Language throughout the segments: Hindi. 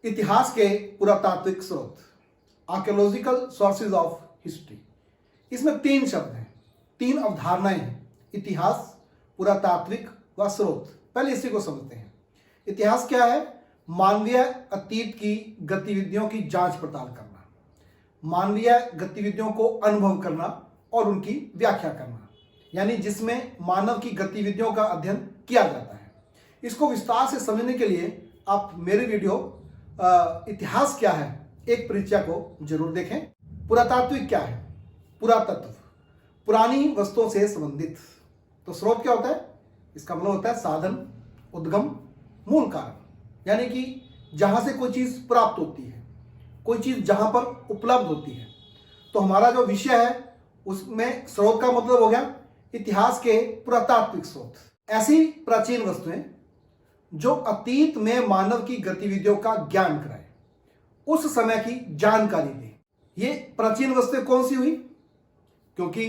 इतिहास के पुरातात्विक स्रोत, आर्कियोलॉजिकल सोर्सेज ऑफ हिस्ट्री। इसमें 3 शब्द हैं, 3 अवधारणाएं हैं, इतिहास, पुरातात्विक व स्रोत। पहले इसी को समझते हैं। इतिहास क्या है? मानवीय अतीत की गतिविधियों की जांच पड़ताल करना, मानवीय गतिविधियों को अनुभव करना और उनकी व्याख्या करना, यानी जिसमें मानव की गतिविधियों का अध्ययन किया जाता है। इसको विस्तार से समझने के लिए आप मेरे वीडियो इतिहास क्या है एक परिचय को जरूर देखें। पुरातात्विक क्या है? पुरातत्व, पुरानी वस्तुओं से संबंधित। तो स्रोत क्या होता है? इसका मतलब होता है साधन, उद्गम, मूल कारण, यानी कि जहां से कोई चीज प्राप्त होती है, कोई चीज जहां पर उपलब्ध होती है। तो हमारा जो विषय है उसमें स्रोत का मतलब हो गया इतिहास के पुरातात्विक स्रोत। ऐसी प्राचीन वस्तुएं जो अतीत में मानव की गतिविधियों का ज्ञान कराए, उस समय की जानकारी दे। ये प्राचीन वस्तुएं कौन सी हुई? क्योंकि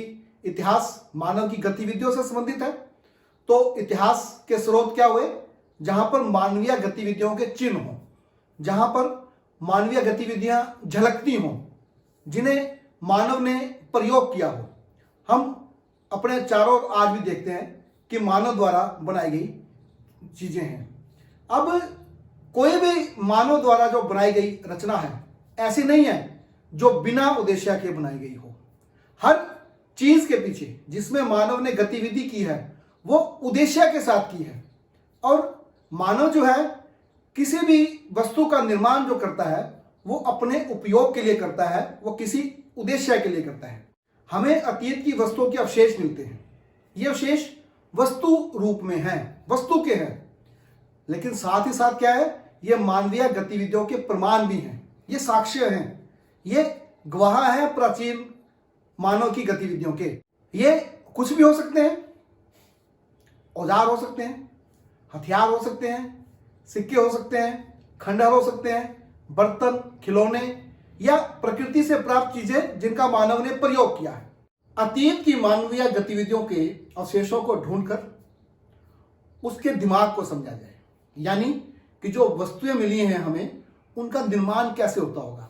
इतिहास मानव की गतिविधियों से संबंधित है, तो इतिहास के स्रोत क्या हुए? जहां पर मानवीय गतिविधियों के चिन्ह हो, जहां पर मानवीय गतिविधियां झलकती हों, जिन्हें मानव ने प्रयोग किया हो। हम अपने चारों ओर आज भी देखते हैं कि मानव द्वारा बनाई गई चीजें हैं। अब कोई भी मानव द्वारा जो बनाई गई रचना है ऐसी नहीं है जो बिना उद्देश्य के बनाई गई हो। हर चीज के पीछे जिसमें मानव ने गतिविधि की है वो उद्देश्य के साथ की है। और मानव जो है किसी भी वस्तु का निर्माण जो करता है वो अपने उपयोग के लिए करता है, वो किसी उद्देश्य के लिए करता है। हमें अतीत की वस्तुओं के अवशेष मिलते हैं। ये अवशेष वस्तु रूप में हैं, वस्तु के हैं, लेकिन साथ ही साथ क्या है? ये मानवीय गतिविधियों के प्रमाण भी हैं, ये साक्ष्य हैं, ये गवाह हैं प्राचीन मानव की गतिविधियों के। ये कुछ भी हो सकते हैं, औजार हो सकते हैं, हथियार हो सकते हैं, सिक्के हो सकते हैं, खंडहर हो सकते हैं, बर्तन, खिलौने या प्रकृति से प्राप्त चीजें जिनका मानव ने प्रयोग किया है। अतीत की मानवीय गतिविधियों के अवशेषों को ढूंढकर उसके दिमाग को समझा जाए, यानी कि जो वस्तुएं मिली हैं हमें, उनका निर्माण कैसे होता होगा,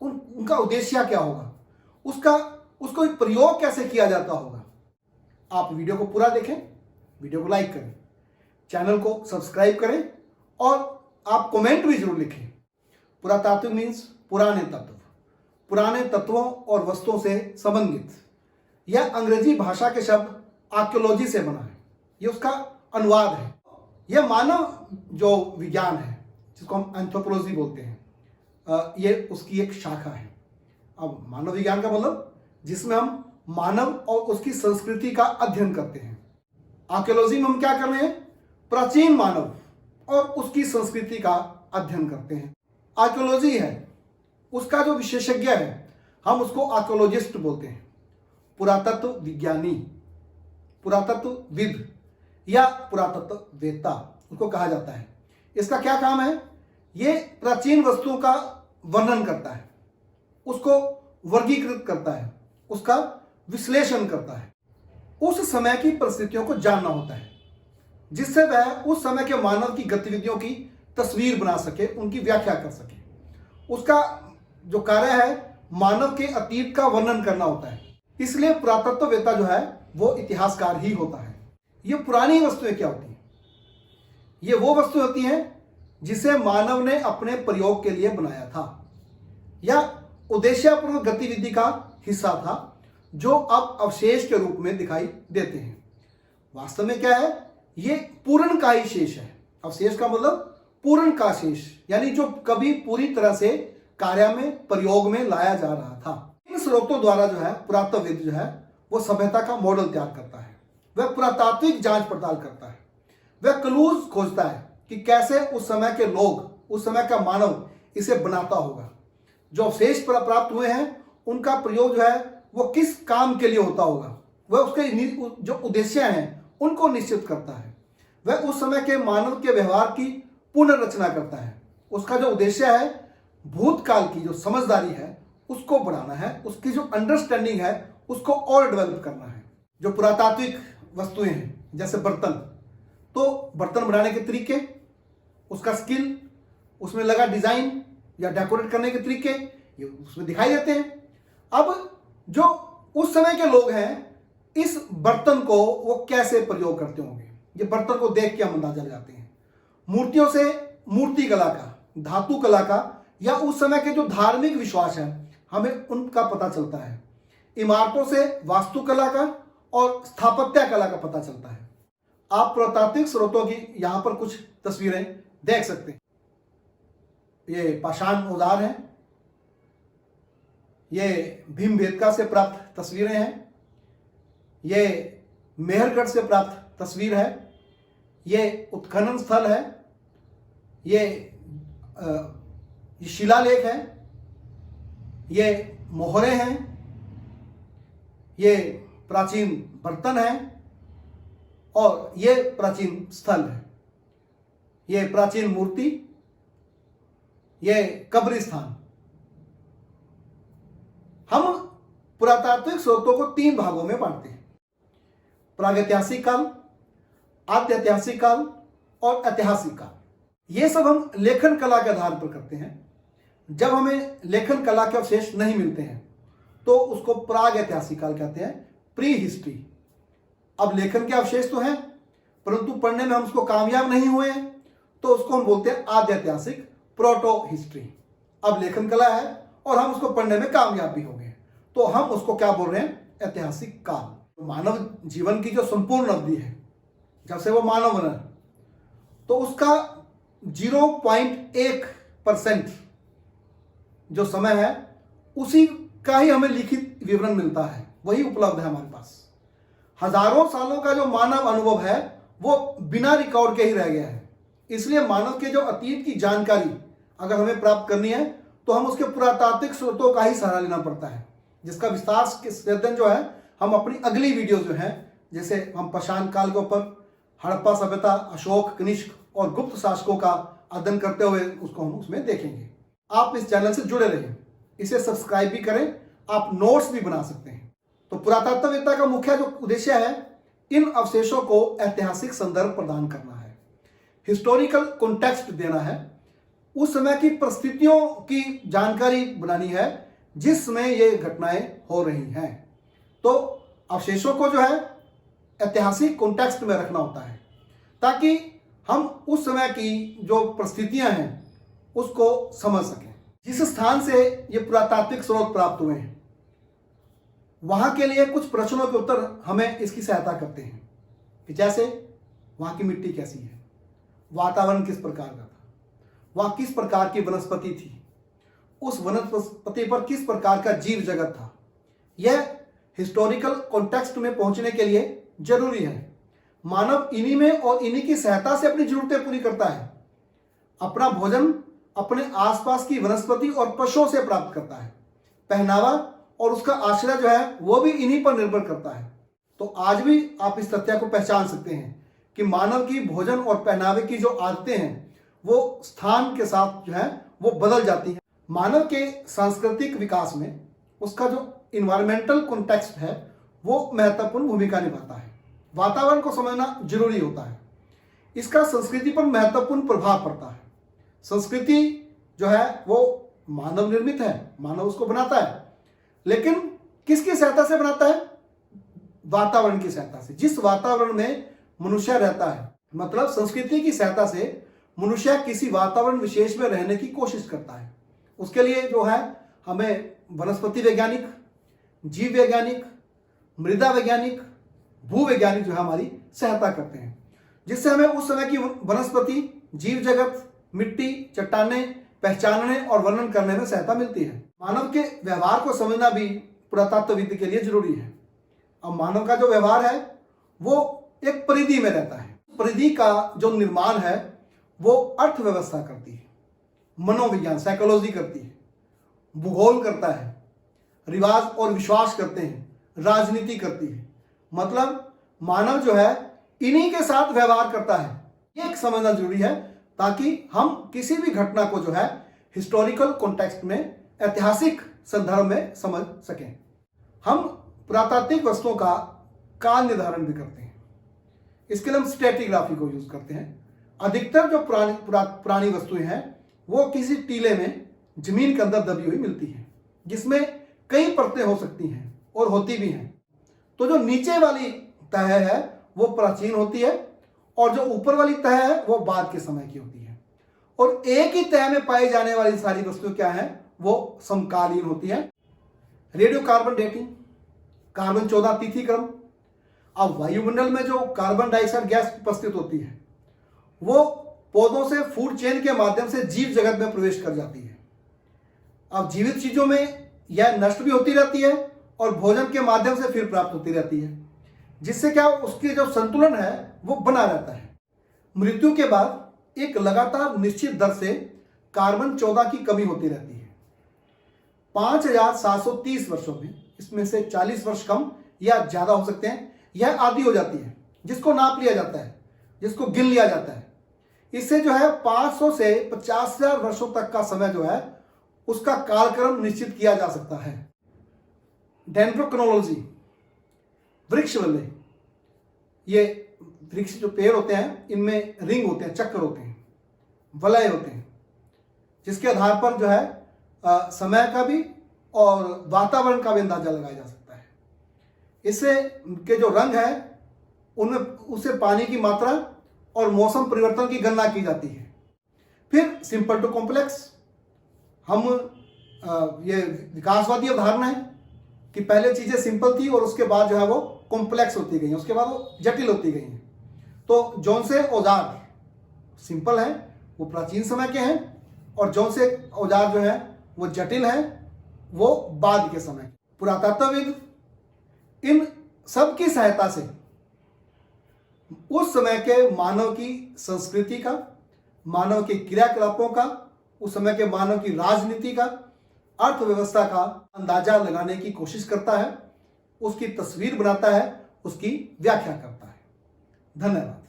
उनका उद्देश्य क्या होगा, उसको प्रयोग कैसे किया जाता होगा। आप वीडियो को पूरा देखें, वीडियो को लाइक करें, चैनल को सब्सक्राइब करें और आप कमेंट भी जरूर लिखें। पुरातात्विक मीन्स पुराने तत्व, पुराने तत्वों और वस्तुओं से संबंधित। यह अंग्रेजी भाषा के शब्द आर्कियोलॉजी से बना है, ये उसका अनुवाद है। यह मानव जो विज्ञान है जिसको हम एंथ्रोपोलॉजी बोलते हैं, ये उसकी एक शाखा है। अब मानव विज्ञान का मतलब जिसमें हम मानव और उसकी संस्कृति का अध्ययन करते हैं। आर्कियोलॉजी में हम क्या कर रहे हैं? प्राचीन मानव और उसकी संस्कृति का अध्ययन करते हैं। आर्कियोलॉजी है, उसका जो विशेषज्ञ है हम उसको आर्कियोलॉजिस्ट बोलते हैं। पुरातत्व विज्ञानी, पुरातत्वविद या पुरातत्ववेत्ता उसको कहा जाता है। इसका क्या काम है? ये प्राचीन वस्तुओं का वर्णन करता है, उसको वर्गीकृत करता है, उसका विश्लेषण करता है। उस समय की परिस्थितियों को जानना होता है जिससे वह उस समय के मानव की गतिविधियों की तस्वीर बना सके, उनकी व्याख्या कर सके। उसका जो कार्य है मानव के अतीत का वर्णन करना होता है। इसलिए पुरातत्ववेत्ता जो है वो इतिहासकार ही होता है। ये पुरानी वस्तुएं क्या होती हैं? ये वो वस्तु होती हैं जिसे मानव ने अपने प्रयोग के लिए बनाया था या उद्देश्यपूर्ण गतिविधि का हिस्सा था, जो अब अवशेष के रूप में दिखाई देते हैं। वास्तव में क्या है? ये पूर्ण का ही शेष है। अवशेष का मतलब पूर्ण का शेष, यानी जो कभी पूरी तरह से कार्य में, प्रयोग में लाया जा रहा था। इन स्रोतों द्वारा जो है पुरातत्वविद जो है वो सभ्यता का मॉडल तैयार करता है, वह पुरातात्विक जांच पड़ताल करता है, वह क्लूज खोजता है कि कैसे उस समय के लोग, उस समय का मानव इसे बनाता होगा। जो अवशेष प्राप्त हुए हैं उनका प्रयोग जो है वो किस काम के लिए होता होगा, वह उसके जो उद्देश्य हैं उनको निश्चित करता है। वह उस समय के मानव के व्यवहार की पुनर्रचना करता है। उसका जो उद्देश्य है भूतकाल की जो समझदारी है उसको बढ़ाना है, उसकी जो अंडरस्टैंडिंग है उसको और डेवलप करना है। जो पुरातात्विक वस्तुएं हैं जैसे बर्तन, तो बर्तन बनाने के तरीके, उसका स्किल, उसमें लगा डिजाइन या डेकोरेट करने के तरीके ये उसमें दिखाई देते हैं। अब जो उस समय के लोग हैं इस बर्तन को वो कैसे प्रयोग करते होंगे, ये बर्तन को देख के हम अंदाजा लगाते हैं। मूर्तियों से मूर्ति कला का, धातु कला का या उस समय के जो धार्मिक विश्वास है हमें उनका पता चलता है। इमारतों से वास्तुकला का और स्थापत्य कला का पता चलता है। आप पुरातात्विक स्रोतों की यहां पर कुछ तस्वीरें देख सकते हैं। ये पाषाण औजार हैं, ये भीमबेटका से प्राप्त तस्वीरें हैं, ये मेहरगढ़ से प्राप्त तस्वीर है, ये उत्खनन स्थल है, ये शिलालेख है, ये मोहरे हैं, ये प्राचीन बर्तन है और ये प्राचीन स्थल है, ये प्राचीन मूर्ति, ये कब्रिस्तान। हम पुरातात्विक स्रोतों को 3 भागों में बांटते हैं: प्रागैतिहासिक काल, आद्यैतिहासिक काल और ऐतिहासिक काल। ये सब हम लेखन कला के आधार पर करते हैं। जब हमें लेखन कला के अवशेष नहीं मिलते हैं तो उसको प्रागैतिहासिक काल कहते हैं, प्री हिस्ट्री। अब लेखन के अवशेष तो हैं परंतु पढ़ने में हम उसको कामयाब नहीं हुए हैं तो उसको हम बोलते हैं आद्यैतिहासिक, प्रोटो हिस्ट्री। अब लेखन कला है और हम उसको पढ़ने में कामयाब भी हो गए तो हम उसको क्या बोल रहे हैं, ऐतिहासिक काल। मानव जीवन की जो संपूर्ण अवधि है जब से वो मानव बना तो उसका 0.1% जो समय है उसी का ही हमें लिखित विवरण मिलता है, वही उपलब्ध है हमारे पास। हजारों सालों का जो मानव अनुभव है वो बिना रिकॉर्ड के ही रह गया है। इसलिए मानव के जो अतीत की जानकारी अगर हमें प्राप्त करनी है तो हम उसके पुरातात्विक स्रोतों का ही सहारा लेना पड़ता है, जिसका विस्तार के सेदन जो है हम अपनी अगली वीडियो जो है, जैसे हम पाषाण काल के ऊपर हड़प्पा सभ्यता, अशोक, कनिष्क और गुप्त शासकों का अध्ययन करते हुए उसको हम उसमें देखेंगे। आप इस चैनल से जुड़े रहिए, इसे सब्सक्राइब भी करें, आप नोट्स भी बना सकते हैं। तो पुरातत्ववेत्ता का मुख्य जो उद्देश्य है इन अवशेषों को ऐतिहासिक संदर्भ प्रदान करना है, हिस्टोरिकल कॉन्टेक्स्ट देना है, उस समय की परिस्थितियों की जानकारी बनानी है जिस समय ये घटनाएं हो रही हैं। तो अवशेषों को जो है ऐतिहासिक कॉन्टेक्स्ट में रखना होता है ताकि हम उस समय की जो परिस्थितियां हैं उसको समझ सकें। जिस स्थान से ये पुरातात्विक स्रोत प्राप्त हुए हैं वहां के लिए कुछ प्रश्नों के उत्तर हमें इसकी सहायता करते हैं कि जैसे वहां की मिट्टी कैसी है, वातावरण किस प्रकार का था, वहां किस प्रकार की वनस्पति थी, उस वनस्पति पर किस प्रकार का जीव जगत था। यह हिस्टोरिकल कॉन्टेक्स्ट में पहुंचने के लिए जरूरी है। मानव इन्हीं में और इन्हीं की सहायता से अपनी जरूरतें पूरी करता है। अपना भोजन अपने आसपास की वनस्पति और पशुओं से प्राप्त करता है। पहनावा और उसका आश्रय जो है वो भी इन्हीं पर निर्भर करता है। तो आज भी आप इस तथ्य को पहचान सकते हैं कि मानव की भोजन और पहनावे की जो आदतें हैं वो स्थान के साथ जो है वो बदल जाती हैं। मानव के सांस्कृतिक विकास में उसका जो इन्वायरमेंटल कॉन्टेक्स्ट है वो महत्वपूर्ण भूमिका निभाता है। वातावरण को समझना जरूरी होता है। इसका संस्कृति पर महत्वपूर्ण प्रभाव पड़ता है। संस्कृति जो है वो मानव निर्मित है, मानव उसको बनाता है, लेकिन किसकी सहायता से बनाता है? वातावरण की सहायता से। जिस वातावरण में मनुष्य रहता है, मतलब संस्कृति की सहायता से मनुष्य किसी वातावरण विशेष में रहने की कोशिश करता है। उसके लिए जो है हमें वनस्पति वैज्ञानिक, जीव वैज्ञानिक, मृदा वैज्ञानिक, भू वैज्ञानिक जो है हमारी सहायता करते हैं, जिससे हमें उस समय की वनस्पति, जीव जगत, मिट्टी, चट्टानें पहचानने और वर्णन करने में सहायता मिलती है। मानव के व्यवहार को समझना भी पुरातत्वविद के लिए जरूरी है। अब मानव का जो व्यवहार है वो एक परिधि में रहता है। परिधि का जो निर्माण है वो अर्थव्यवस्था करती है, मनोविज्ञान, साइकोलॉजी करती है, भूगोल करता है, रिवाज और विश्वास करते हैं, राजनीति करती है। मतलब मानव जो है इन्हीं के साथ व्यवहार करता है। ये एक समझना जरूरी है ताकि हम किसी भी घटना को जो है हिस्टोरिकल कॉन्टेक्स्ट में, ऐतिहासिक संदर्भ में समझ सकें। हम पुरातात्विक वस्तुओं का काल निर्धारण भी करते हैं। इसके लिए हम स्ट्रेटिग्राफी को यूज करते हैं। अधिकतर जो पुरानी वस्तुएं हैं वो किसी टीले में जमीन के अंदर दबी हुई मिलती है, जिसमें कई परतें हो सकती हैं और होती भी हैं। तो जो नीचे वाली तह है वो प्राचीन होती है और जो ऊपर वाली तह है वो बाद के समय की होती है। और एक ही तह में पाई जाने वाली सारी वस्तुएं क्या है, वो समकालीन होती है। रेडियो कार्बन डेटिंग, कार्बन 14 तिथि क्रम। अब वायुमंडल में जो कार्बन डाइऑक्साइड गैस उपस्थित होती है वो पौधों से फूड चेन के माध्यम से जीव जगत में प्रवेश कर जाती है। अब जीवित चीजों में यह नष्ट भी होती रहती है और भोजन के माध्यम से फिर प्राप्त होती रहती है, जिससे क्या उसके जो संतुलन है वो बना रहता है। मृत्यु के बाद एक लगातार निश्चित दर से कार्बन 14 की कमी होती रहती है। 5730 वर्षों में इसमें से 40 वर्ष कम या ज्यादा हो सकते हैं। यह आधी हो जाती है, जिसको नाप लिया जाता है, जिसको गिन लिया जाता है। इससे जो है 500 से 50,000 वर्षों तक का समय जो है उसका कालक्रम निश्चित किया जा सकता है। डेंड्रोक्रोनोलॉजी, वृक्ष वलय। ये वृक्ष जो पेड़ होते हैं इनमें रिंग होते हैं, चक्र होते हैं, वलय होते हैं, जिसके आधार पर जो है समय का भी और वातावरण का भी अंदाजा लगाया जा सकता है। इससे के जो रंग है उनमें उससे पानी की मात्रा और मौसम परिवर्तन की गणना की जाती है। फिर सिंपल टू कॉम्प्लेक्स, हम ये विकासवादी अवधारणा है कि पहले चीजें सिंपल थी और उसके बाद जो है वो कॉम्प्लेक्स होती गई, उसके बाद वो जटिल होती गई हैं। तो जौन से औजार सिंपल हैं वो प्राचीन समय के हैं और जौन से औजार जो है वो जटिल हैं वो बाद के समय। पुरातत्वविद इन सब की सहायता से उस समय के मानव की संस्कृति का, मानव के क्रियाकलापों का, उस समय के मानव की राजनीति का, अर्थव्यवस्था का अंदाजा लगाने की कोशिश करता है, उसकी तस्वीर बनाता है, उसकी व्याख्या करता है। धन्यवाद।